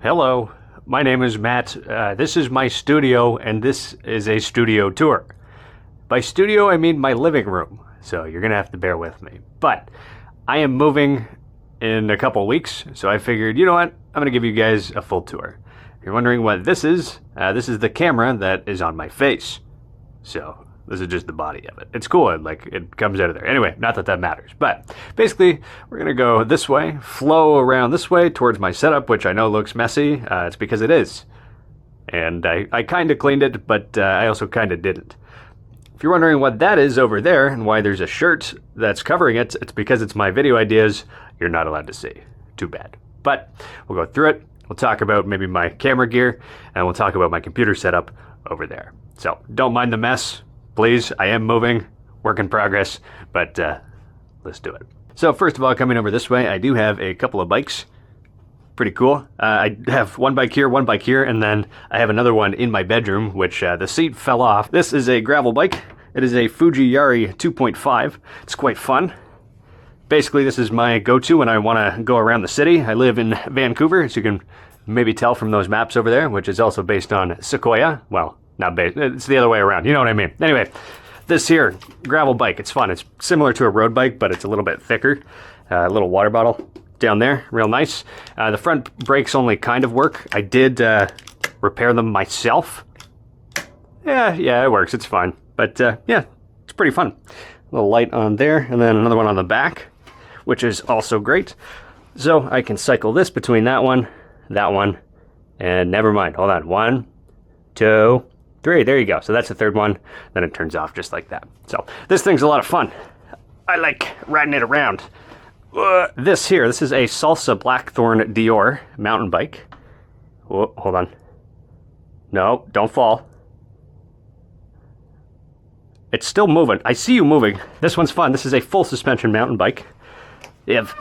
Hello, my name is Matt. This is my studio, and this is a studio tour. By studio, I mean my living room, so you're gonna have to bear with me. But I am moving in a couple weeks, so I figured, you know what? I'm gonna give you guys a full tour. If you're wondering what this is the camera that is on my face. So this is just the body of it. It's cool, it comes out of there. Anyway, not that that matters. But basically, we're gonna go this way, flow around this way towards my setup, which I know looks messy. It's because it is. And I kind of cleaned it, but I also kind of didn't. If you're wondering what that is over there and why there's a shirt that's covering it, it's because it's my video ideas you're not allowed to see. Too bad. But we'll go through it. We'll talk about maybe my camera gear, and we'll talk about my computer setup over there. So don't mind the mess. Please, I am moving, work in progress, but let's do it. So first of all, coming over this way, I do have a couple of bikes. Pretty cool. I have one bike here, and then I have another one in my bedroom, which the seat fell off. This is a gravel bike. It is a Fuji Yari 2.5. It's quite fun. Basically, this is my go-to when I want to go around the city. I live in Vancouver, as you can maybe tell from those maps over there, which is also based on Sequoia. Well, not based, it's the other way around. You know what I mean. Anyway, this here, gravel bike, it's fun. It's similar to a road bike, but it's a little bit thicker. A little water bottle down there, real nice. The front brakes only kind of work. I did repair them myself. Yeah, it works. It's fine. But yeah, it's pretty fun. A little light on there, and then another one on the back, which is also great. So I can cycle this between that one, and never mind. Hold on. 1, 2, 3. There you go. So that's the third one. Then it turns off just like that. So this thing's a lot of fun. I like riding it around. This is a Salsa Blackthorn Dior mountain bike. Whoa, hold on. No, don't fall. It's still moving. I see you moving. This one's fun. This is a full suspension mountain bike. You have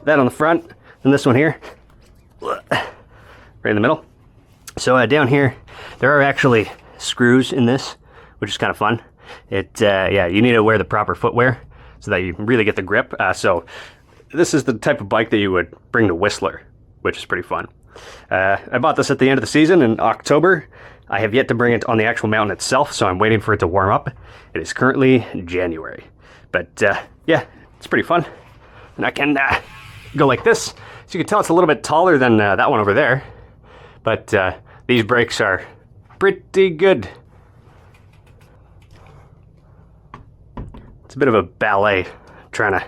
that on the front, and this one here, right in the middle. So down here, there are actually screws in this, which is kind of fun. Yeah, you need to wear the proper footwear so that you really get the grip. So this is the type of bike that you would bring to Whistler, which is pretty fun. I bought this at the end of the season in October. I have yet to bring it on the actual mountain itself, so I'm waiting for it to warm up. It is currently January. But yeah, it's pretty fun. And I can go like this. So you can tell it's a little bit taller than that one over there. But these brakes are pretty good. It's a bit of a ballet trying to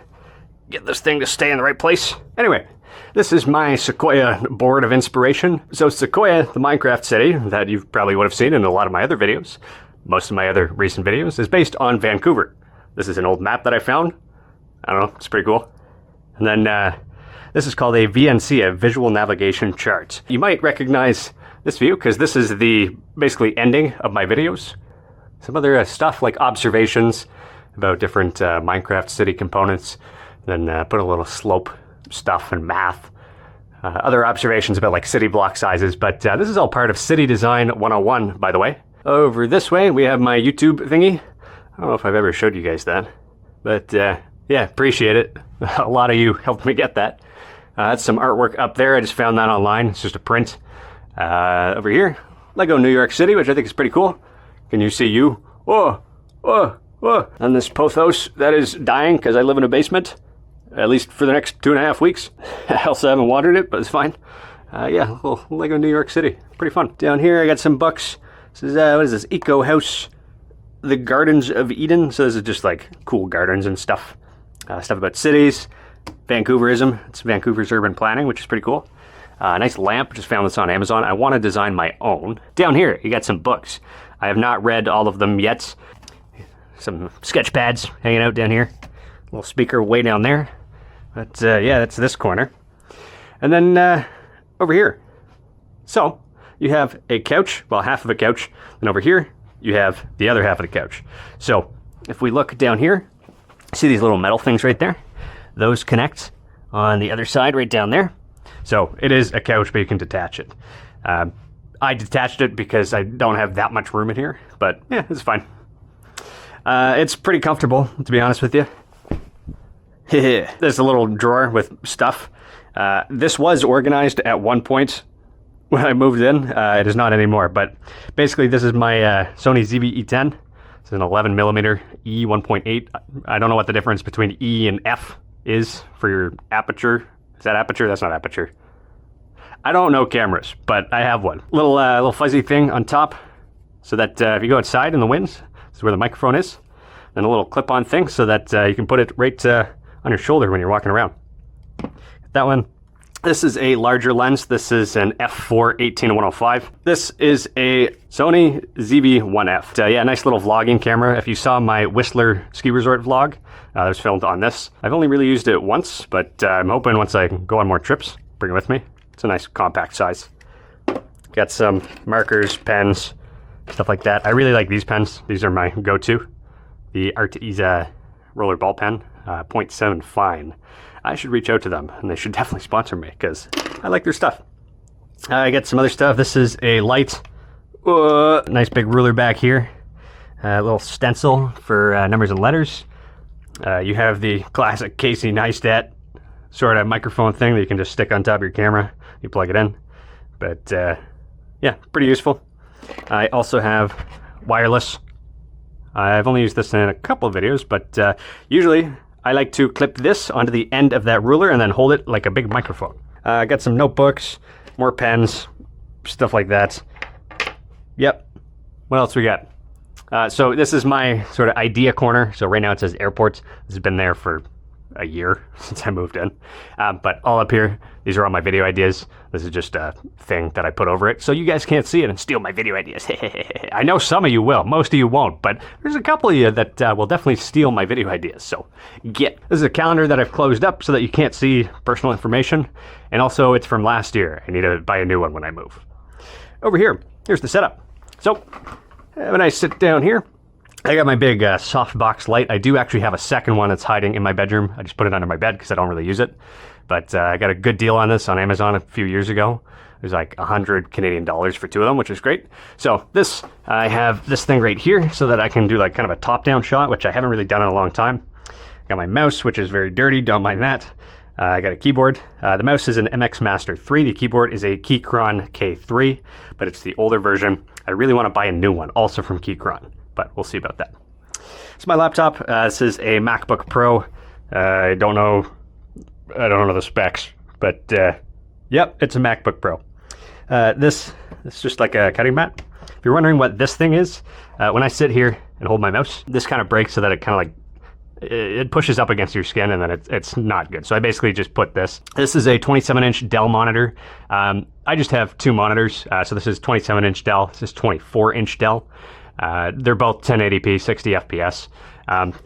get this thing to stay in the right place. Anyway, this is my Sequoia board of inspiration. So Sequoia, the Minecraft city that you probably would have seen in a lot of my other videos, most of my other recent videos, is based on Vancouver. This is an old map that I found. I don't know, it's pretty cool. And then this is called a VNC, a Visual Navigation Chart. You might recognize this view because this is the basically ending of my videos. Some other stuff like observations about different Minecraft city components. Then put a little slope stuff and math. Other observations about like city block sizes, but this is all part of City Design 101, by the way. Over this way, we have my YouTube thingy. I don't know if I've ever showed you guys that, but yeah, appreciate it. A lot of you helped me get that. That's some artwork up there. I just found that online. It's just a print. Over here, Lego New York City, which I think is pretty cool. Can you see you? Whoa, whoa, whoa. And this pothos that is dying because I live in a basement. At least for the next 2.5 weeks. I also haven't watered it, but it's fine. Yeah, little Lego New York City. Pretty fun. Down here, I got some books. This is, what is this? Eco House, The Gardens of Eden. So this is just like cool gardens and stuff. Stuff about cities, Vancouverism. It's Vancouver's urban planning, which is pretty cool. Nice lamp. Just found this on Amazon. I want to design my own. Down here, you got some books. I have not read all of them yet. Some sketch pads hanging out down here. Little speaker way down there. But yeah, that's this corner. And then over here. So you have a couch, well, half of a couch. And over here, you have the other half of the couch. So if we look down here, see these little metal things right there? Those connect on the other side right down there. So it is a couch, but you can detach it. I detached it because I don't have that much room in here, but yeah, it's fine. It's pretty comfortable, to be honest with you. There's a little drawer with stuff. This was organized at one point when I moved in. It is not anymore, but basically this is my Sony ZV-E10. It's an 11mm E 1.8. I don't know what the difference between E and F is for your aperture. Is that aperture? That's not aperture. I don't know cameras, but I have one. Little fuzzy thing on top, so that if you go outside in the winds, this is where the microphone is. Then a little clip-on thing, so that you can put it right on your shoulder when you're walking around. That one. This is a larger lens. This is an f4 18-105. This is a Sony ZV-1F. Yeah, nice little vlogging camera. If you saw my Whistler ski resort vlog, that was filmed on this. I've only really used it once, but I'm hoping once I go on more trips, bring it with me. It's a nice compact size. Got some markers, pens, stuff like that. I really like these pens. These are my go-to. The Arteza roller ball pen, 0.7 fine. I should reach out to them, and they should definitely sponsor me, because I like their stuff. I got some other stuff. This is a light. Nice big ruler back here. A little stencil for numbers and letters. You have the classic Casey Neistat sort of microphone thing that you can just stick on top of your camera. You plug it in. But, yeah, pretty useful. I also have wireless. I've only used this in a couple of videos, but usually I like to clip this onto the end of that ruler and then hold it like a big microphone. I got some notebooks, more pens, stuff like that. Yep. What else we got? So this is my sort of idea corner. So right now it says airports. This has been there for a year since I moved in. But all up here, these are all my video ideas. This is just a thing that I put over it so you guys can't see it and steal my video ideas. I know some of you will, most of you won't, but there's a couple of you that will definitely steal my video ideas. So this is a calendar that I've closed up so that you can't see personal information. And also it's from last year. I need to buy a new one when I move. Over here, here's the setup. So when I sit down here, I got my big softbox light. I do actually have a second one that's hiding in my bedroom. I just put it under my bed because I don't really use it. But I got a good deal on this on Amazon a few years ago. It was like 100 Canadian dollars for two of them, which is great. So I have this thing right here so that I can do like kind of a top-down shot, which I haven't really done in a long time. Got my mouse, which is very dirty. Don't mind that. I got a keyboard. The mouse is an MX Master 3. The keyboard is a Keychron K3, but it's the older version. I really want to buy a new one, also from Keychron, but we'll see about that. It's my laptop. This is a MacBook Pro. I don't know the specs, but yep, it's a MacBook Pro. This is just like a cutting mat. If you're wondering what this thing is, when I sit here and hold my mouse, this kind of breaks so that it kind of like it pushes up against your skin, and then it's not good. So I basically just put this. This is a 27-inch Dell monitor. I just have two monitors. So this is 27-inch Dell. This is 24-inch Dell. They're both 1080p, 60 FPS.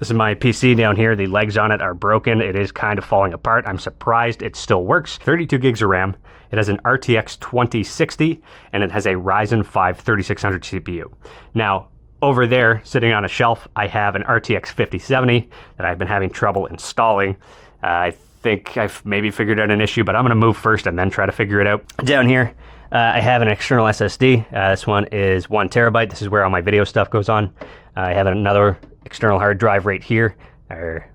This is my PC down here. The legs on it are broken. It is kind of falling apart. I'm surprised it still works. 32 gigs of RAM. It has an RTX 2060, and it has a Ryzen 5 3600 CPU. Now, over there, sitting on a shelf, I have an RTX 5070 that I've been having trouble installing. I think I've maybe figured out an issue, but I'm going to move first and then try to figure it out. Down here, I have an external SSD. This one is 1 terabyte. This is where all my video stuff goes on. I have another external hard drive right here.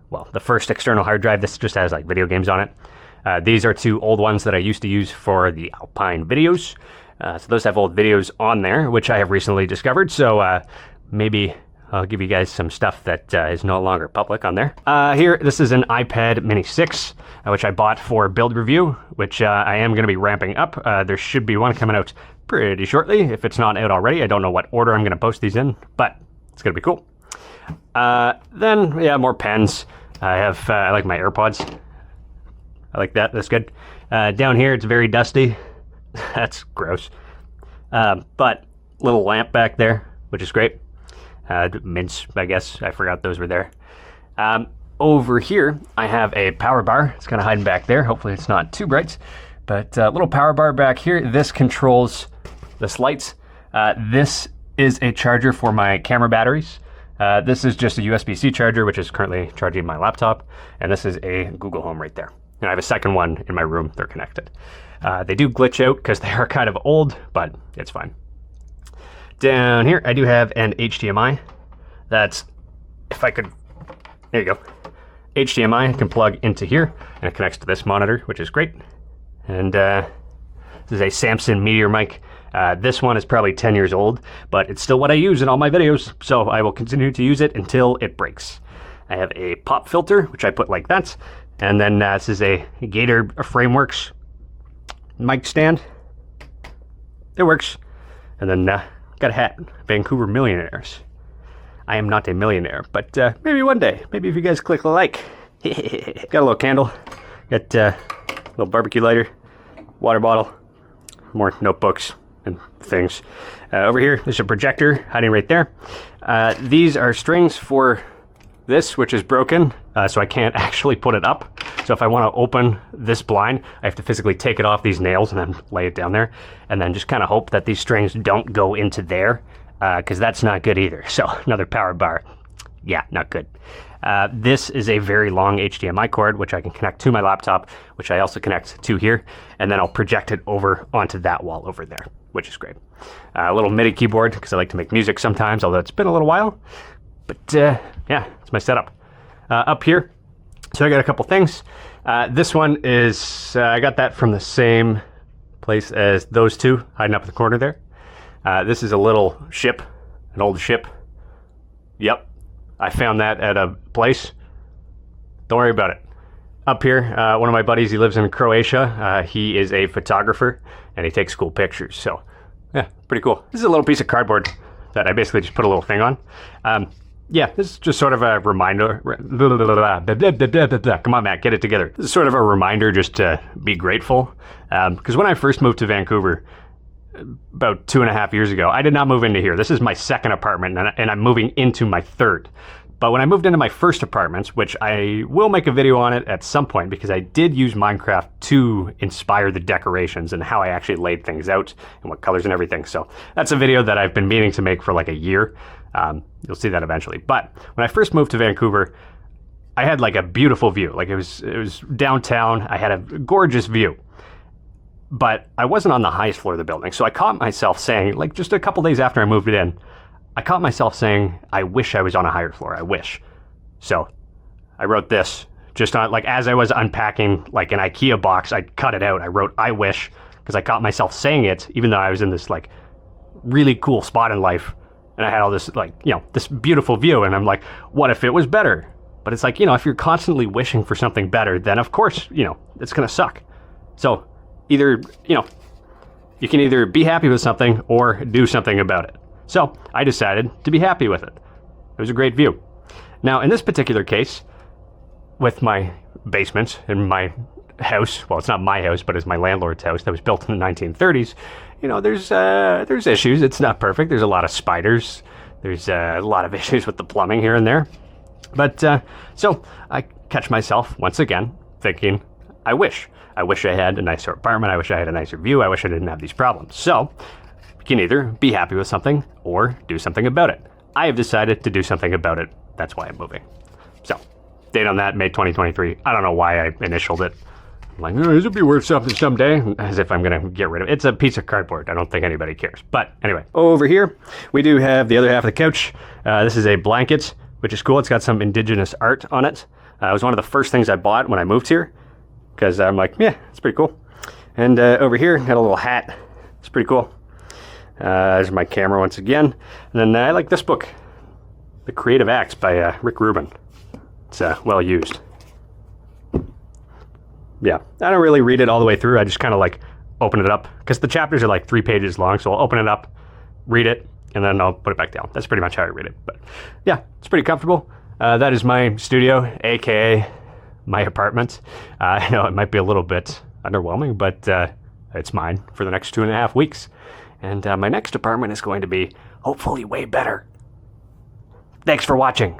Well, the first external hard drive, this just has like video games on it. These are two old ones that I used to use for the Alpine videos. So those have old videos on there, which I have recently discovered. So maybe I'll give you guys some stuff that is no longer public on there. Here, this is an iPad Mini 6, which I bought for build review, which I am going to be ramping up. There should be one coming out pretty shortly, if it's not out already. I don't know what order I'm going to post these in, but it's going to be cool. Then, yeah, more pens. I like my AirPods. I like that. That's good. Down here, it's very dusty. That's gross. But little lamp back there, which is great. Mints, I guess. I forgot those were there. Over here, I have a power bar. It's kind of hiding back there. Hopefully it's not too bright. But a little power bar back here. This controls this lights. This is a charger for my camera batteries. This is just a USB-C charger, which is currently charging my laptop. And this is a Google Home right there. And I have a second one in my room. They're connected. They do glitch out because they are kind of old, but it's fine. Down here, I do have an HDMI. That's, if I could, there you go. HDMI can plug into here, and it connects to this monitor, which is great. And This is a Samson Meteor mic. This one is probably 10 years old, but it's still what I use in all my videos, so I will continue to use it until it breaks. I have a pop filter, which I put like that, and then this is a Gator Frameworks mic stand. It works. And then got a hat, Vancouver Millionaires. I am not a millionaire, but maybe one day. Maybe if you guys click like. Got a little candle, got a little barbecue lighter, water bottle, more notebooks and things. Over here, there's a projector hiding right there. These are strings for this, which is broken, so I can't actually put it up. So if I want to open this blind, I have to physically take it off these nails and then lay it down there, and then just kind of hope that these strings don't go into there, because that's not good either. So another power bar. Yeah, not good. This is a very long HDMI cord, which I can connect to my laptop, which I also connect to here, and then I'll project it over onto that wall over there, which is great. A little MIDI keyboard, because I like to make music sometimes, although it's been a little while. But yeah, it's my setup. Up here, so I got a couple things. This one is, I got that from the same place as those two, hiding up in the corner there. This is a little ship, an old ship. Yep, I found that at a place. Don't worry about it. Up here, one of my buddies, he lives in Croatia. He is a photographer, and he takes cool pictures. So, yeah, pretty cool. This is a little piece of cardboard that I basically just put a little thing on. Yeah, this is just sort of a reminder. Come on, Matt, get it together. This is sort of a reminder just to be grateful. Because when I first moved to Vancouver, about 2.5 years ago, I did not move into here. This is my second apartment, and I'm moving into my third. But when I moved into my first apartment, which I will make a video on it at some point, because I did use Minecraft to inspire the decorations and how I actually laid things out and what colors and everything. So that's a video that I've been meaning to make for like a year. You'll see that eventually. But when I first moved to Vancouver, I had like a beautiful view. Like it was downtown. I had a gorgeous view. But I wasn't on the highest floor of the building. So I caught myself saying, like just a couple days after I moved it in, I caught myself saying, I wish I was on a higher floor. I wish. So I wrote this just on, like as I was unpacking like an IKEA box, I cut it out. I wrote, I wish, because I caught myself saying it, even though I was in this like really cool spot in life. And I had all this like, you know, this beautiful view. And I'm like, what if it was better? But it's like, you know, if you're constantly wishing for something better, then of course, you know, it's going to suck. So either, you know, you can either be happy with something or do something about it. So I decided to be happy with it. It was a great view. Now, in this particular case, with my basement in my house, well, it's not my house, but it's my landlord's house that was built in the 1930s, you know, there's issues. It's not perfect. There's a lot of spiders. There's a lot of issues with the plumbing here and there. But so I catch myself once again thinking, I wish I had a nicer apartment. I wish I had a nicer view. I wish I didn't have these problems. So you can either be happy with something or do something about it. I have decided to do something about it. That's why I'm moving. So date on that, May 2023. I don't know why I initialed it. I'm like, oh, this will be worth something someday, as if I'm going to get rid of it. It's a piece of cardboard. I don't think anybody cares. But anyway, over here, we do have the other half of the couch. This is a blanket, which is cool. It's got some indigenous art on it. It was one of the first things I bought when I moved here, because I'm like, yeah, it's pretty cool. And over here, got a little hat. It's pretty cool. There's my camera once again. And then I like this book, The Creative Acts by Rick Rubin. It's well used. Yeah, I don't really read it all the way through. I just kind of like open it up, because the chapters are like 3 pages long. So I'll open it up, read it, and then I'll put it back down. That's pretty much how I read it. But yeah, it's pretty comfortable. That is my studio, aka my apartment. I know it might be a little bit underwhelming, but it's mine for the next 2.5 weeks. And my next apartment is going to be hopefully way better. Thanks for watching.